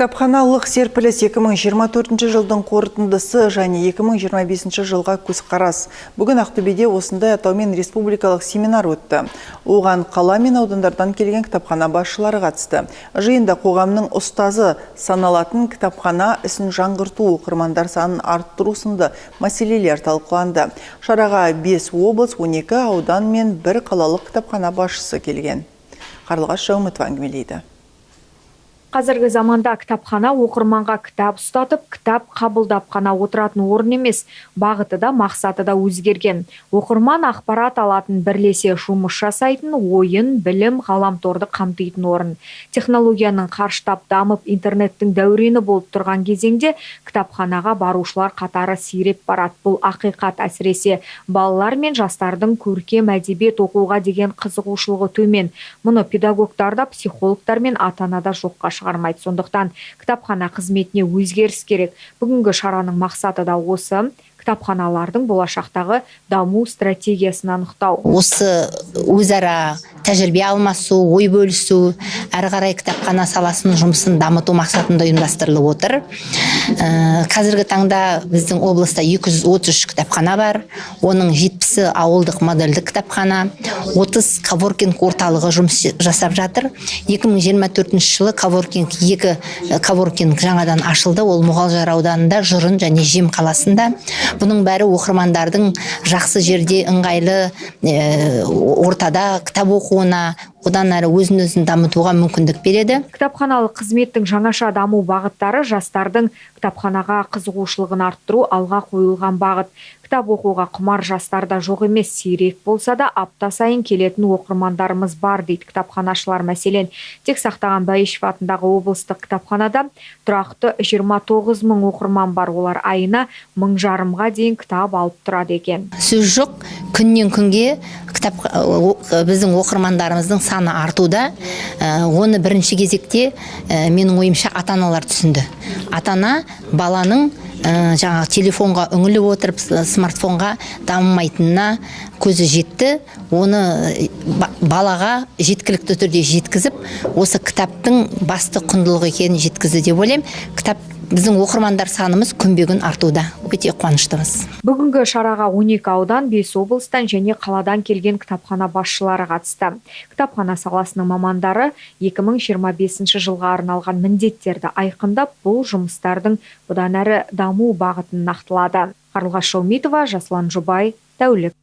Кітапханалық серпіліс 2024 жылдың қорытындысы және 2025 жылға көзқарас. Бүгін Ақтөбеде осындай атаумен республикалық семинар өтті. Оған қала мен аудандардан келген кітапхана басшылары қатысты. Жиында қоғамның ұстазы саналатын кітапхана ісін жаңғырту, оқырмандар санын арттыру сынды мәселелер талқыланды. Шараға 5 облыс, 12 аудан мен 1 қалалық кітапхана басшысы келген. Қарлығаш Жаумытова әңгімелейді. Қазіргі заманда кітапхана оқырманға кітап ұстатып, кітап қабылдап қана отыратын орын емес, бағыты да, мақсаты да өзгерген. Оқырман ақпарат алатын, бірлесе жұмыс жасайтын, ойын, білім, ғаламторды қамтитын орын. Технологияның қарыштап дамып, интернеттің дәурені болып тұрған кезеңде кітапханаға барушылар қатары сиреп барады. Бұл ақиқат, әсіресе балалар мен жастардың көркем әдебиет оқуға деген қызығушылығы төмен. Мұны педагогтар да, психологтар мен ата-анада жоққа шығармайды. Сондықтан кітапхана қызметіне өзгеріс керек. Бүгінгі шараның мақсаты да осы. Кітапханалардың болашақтағы даму стратегиясын анықтау. Осы өзара тәжірибе алмасу, ой бөлісу, әрі қарай кітапхана саласының жұмысын дамыту мақсатында ұйымдастырылып отыр. Қазіргі таңда біздің облыста 233 кітапхана бар. Оның 70-і ауылдық модельдік кітапхана, 30 коворкинг орталығы жұмыс жасап жатыр. 2024 жылы екі коворкинг жаңадан ашылды. Ол Мұғалжар ауданында, Жырын және Жем қаласында. Бұның бәрі оқырмандардың жақсы жерде, ыңғайлы ортада кітап оқуына, одан әрі өзін дамытуға мүмкіндік береді. Кітапханалық қызметтің жаңаша даму бағыттары жастардың кітапханаға қызығушылығын арттыру алға қойылған бағыт. Кітап оқуға құмар жастарда жоқ емес, сирек болса да апта сайын келетін оқырмандарымыз бар дейді кітапханашылар. Мәселен, тек сақтаған Бәйішев атындағы облыстық кітапханада тұрақты 29 мың оқырман бар. Олар айына 1,5-мыңға дейін кітап алып тұрады екен. Сөз жоқ, күннен күнге біздің оқырмандарымыздың саны артуда. Оны бірінші кезекте менің ойымша ата-аналар түсінді. Ата-ана баланың жаңа телефонға үңіліп отырып, смартфонға дамымайтынына көзі жетті. Оны балаға жеткілікті түрде жеткізіп, осы кітаптың басты құндылығы екенін жеткізді деп ойлаймын. Кітап біздің оқырмандар санымыз күнбе-күн артуда. Өте қуаныштымыз. Бүгінгі шараға 12 аудан, 5 облыстан және қаладан келген кітапхана басшылары қатысты. Кітапхана саласының мамандары 2025 жылға арналған міндеттерді айқындап, бұл жұмыстардың бұдан әрі даму бағытын нақтылады. Қарлығаш Жаумытова, Жасұлан Жұбай, Тәулік.